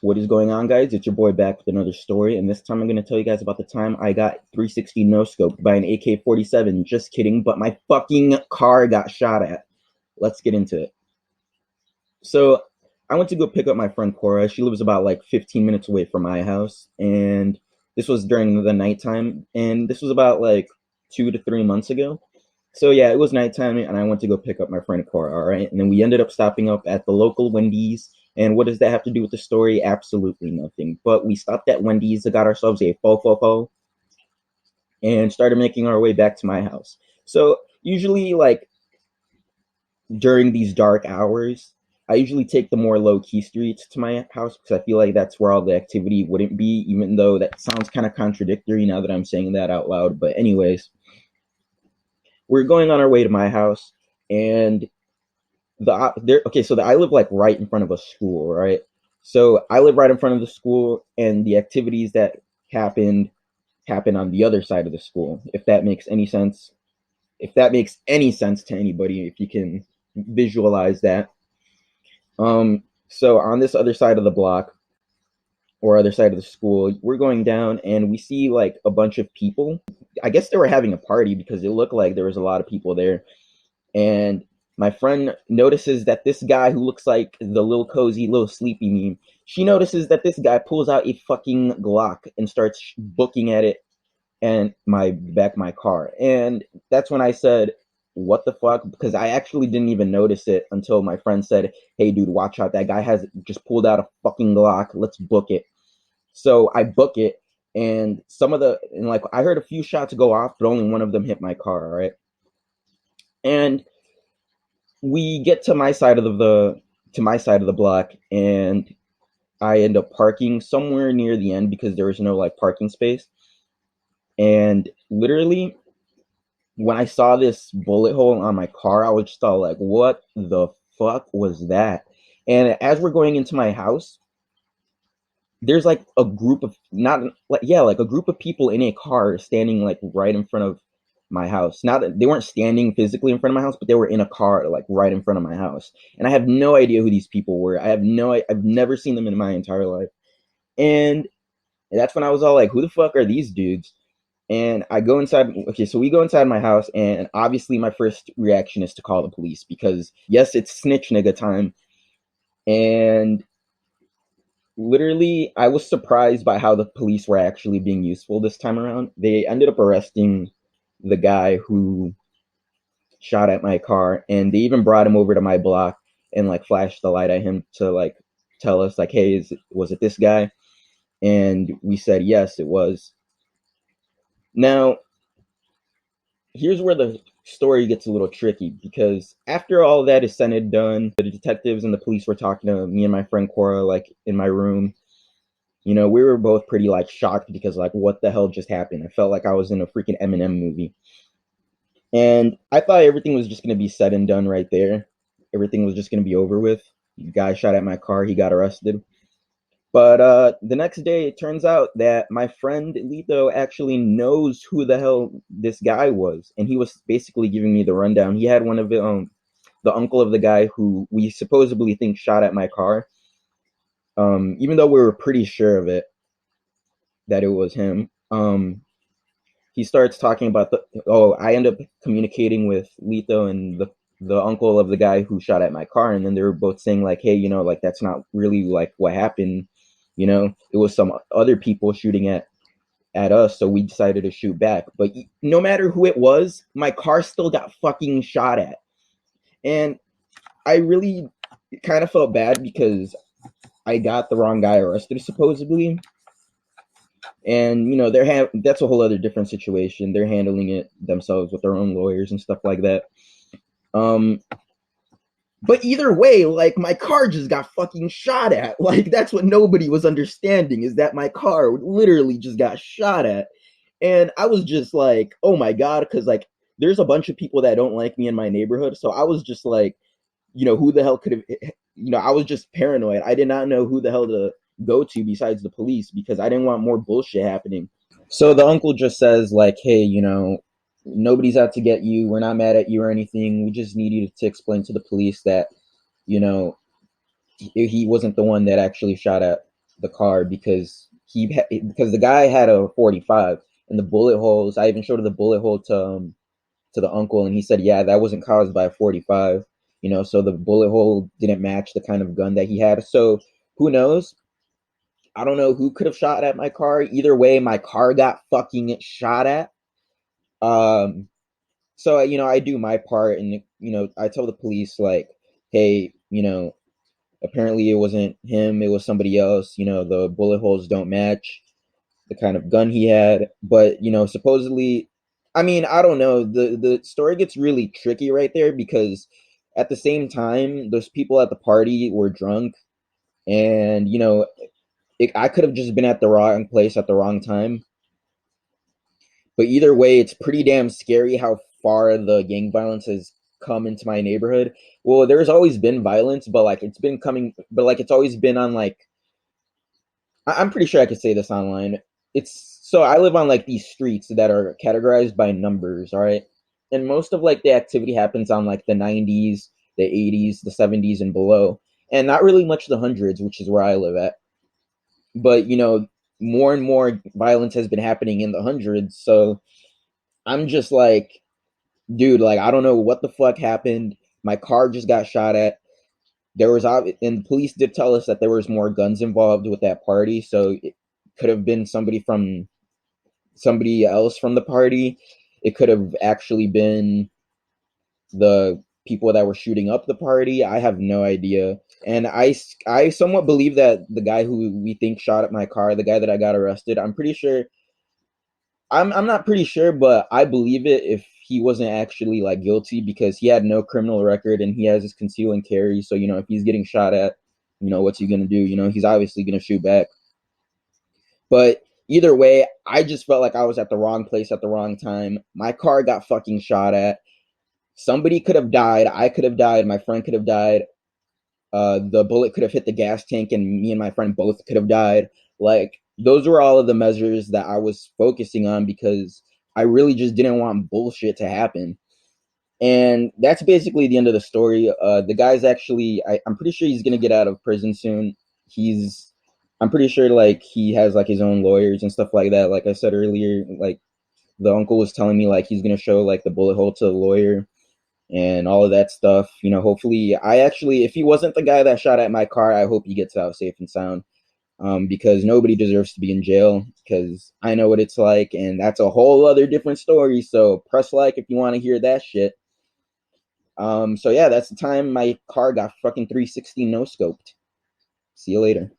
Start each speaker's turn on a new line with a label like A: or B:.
A: What is going on, guys? It's your boy back with another story, and this time I'm going to tell you guys about the time I got 360 no-scoped by an AK-47. Just kidding, but my fucking car got shot at. Let's get into it. So, I went to go pick up my friend Cora. She lives about like 15 minutes away from my house, and this was during the nighttime, and this was about like 2 to 3 months ago. So yeah, it was nighttime, and I went to go pick up my friend Cora. All right, and then we ended up stopping up at the local Wendy's. And what does that have to do with the story? Absolutely nothing. But we stopped at Wendy's, got ourselves a fo and started making our way back to my house. So usually, like during these dark hours, I usually take the more low key streets to my house because I feel like that's where all the activity wouldn't be, even though that sounds kind of contradictory now that I'm saying that out loud. But, anyways, we're going on our way to my house, and I live like right in front of a school, right? So I live right in front of the school, and the activities that happened happen on the other side of the school. If that makes any sense, if that makes any sense to anybody, if you can visualize that. So on this other side of the block or other side of the school, we're going down and we see like a bunch of people. I guess they were having a party because it looked like there was a lot of people there. And my friend notices that this guy who looks like the little cozy, little sleepy meme, she notices that this guy pulls out a fucking Glock and starts booking at it and my car. And that's when I said, what the fuck? Because I actually didn't even notice it until my friend said, hey dude, watch out, that guy has just pulled out a fucking Glock, let's book it. So I book it, and like I heard a few shots go off, but only one of them hit my car, all right? And we get to my side of the block, and I end up parking somewhere near the end because there was no like parking space. And literally, when I saw this bullet hole on my car, I was just all like, what the fuck was that? And as we're going into my house, there's like a group of not like yeah, like a group of people in a car standing like right in front of my house. Not that they weren't standing physically in front of my house, but they were in a car like right in front of my house. And I have no idea who these people were. I've never seen them in my entire life. And that's when I was all like, who the fuck are these dudes? And I go inside. Okay, so we go inside my house, and obviously my first reaction is to call the police because yes, it's snitch nigga time. And literally, I was surprised by how the police were actually being useful this time around. They ended up arresting the guy who shot at my car, and they even brought him over to my block and like flashed the light at him to like tell us like, hey, was it this guy? And we said yes, it was. Now, here's where the story gets a little tricky because after all that is said and done, the detectives and the police were talking to me and my friend Cora like in my room. You know, we were both pretty like shocked because like what the hell just happened? I felt like I was in a freaking Eminem movie. And I thought everything was just going to be said and done right there. Everything was just going to be over with. The guy shot at my car, he got arrested. But the next day, it turns out that my friend Lito actually knows who the hell this guy was, and he was basically giving me the rundown. He had one of the uncle of the guy who we supposedly think shot at my car. Even though we were pretty sure of it, that it was him. He starts talking about I end up communicating with Lito and the uncle of the guy who shot at my car, and then they were both saying like, hey, you know, like that's not really like what happened. You know, it was some other people shooting at us, so we decided to shoot back. But no matter who it was, my car still got fucking shot at. And I really kind of felt bad because I got the wrong guy arrested, supposedly. And, you know, that's a whole other different situation. They're handling it themselves with their own lawyers and stuff like that. But either way, like, my car just got fucking shot at. Like, that's what nobody was understanding, is that my car literally just got shot at. And I was just like, oh my God, because, like, there's a bunch of people that don't like me in my neighborhood. So I was just like, you know, who the hell could have, you know, I was just paranoid. I did not know who the hell to go to besides the police because I didn't want more bullshit happening. So the uncle just says, like, hey, you know, nobody's out to get you. We're not mad at you or anything. We just need you to explain to the police that, you know, he wasn't the one that actually shot at the car because the guy had a 45 and the bullet holes. I even showed the bullet hole to the uncle, and he said, yeah, that wasn't caused by a 45. So the bullet hole didn't match the kind of gun that he had. So who knows? I don't know who could have shot at my car. Either way, my car got fucking shot at. Um, so I do my part, and I tell the police like, hey, apparently it wasn't him, it was somebody else. The bullet holes don't match the kind of gun he had, but supposedly, I mean, I don't know. The story gets really tricky right there because at the same time, those people at the party were drunk, and I could have just been at the wrong place at the wrong time. But either way, it's pretty damn scary how far the gang violence has come into my neighborhood. Well, there's always been violence, but like it's been coming, but like it's always been on like I'm pretty sure I could say this online. It's so I live on like these streets that are categorized by numbers, all right? And most of like the activity happens on like the 90s, the 80s, the 70s and below. And not really much the hundreds, which is where I live at. But more and more violence has been happening in the hundreds. So I'm just like, dude, like I don't know what the fuck happened. My car just got shot at. There was, and the police did tell us that there was more guns involved with that party, so it could have been somebody else from the party. It could have actually been the people that were shooting up the party. I have no idea. And I somewhat believe that the guy who we think shot at my car, the guy that I got arrested, I'm pretty sure I'm not pretty sure, but I believe it if he wasn't actually like guilty because he had no criminal record and he has his conceal and carry. So if he's getting shot at, what's he gonna do? He's obviously gonna shoot back. But either way, I just felt like I was at the wrong place at the wrong time. My car got fucking shot at. Somebody could have died. I could have died. My friend could have died. The bullet could have hit the gas tank, and me and my friend both could have died. Like those were all of the measures that I was focusing on because I really just didn't want bullshit to happen. And that's basically the end of the story. The guy's actually, I'm pretty sure he's gonna get out of prison soon. I'm pretty sure like he has like his own lawyers and stuff like that. Like I said earlier, like the uncle was telling me like he's gonna show like the bullet hole to the lawyer and all of that stuff. Hopefully, if he wasn't the guy that shot at my car, I hope he gets out safe and sound. Because nobody deserves to be in jail because I know what it's like, and that's a whole other different story. So press like if you want to hear that shit. So yeah, that's the time my car got fucking 360 no scoped. See you later.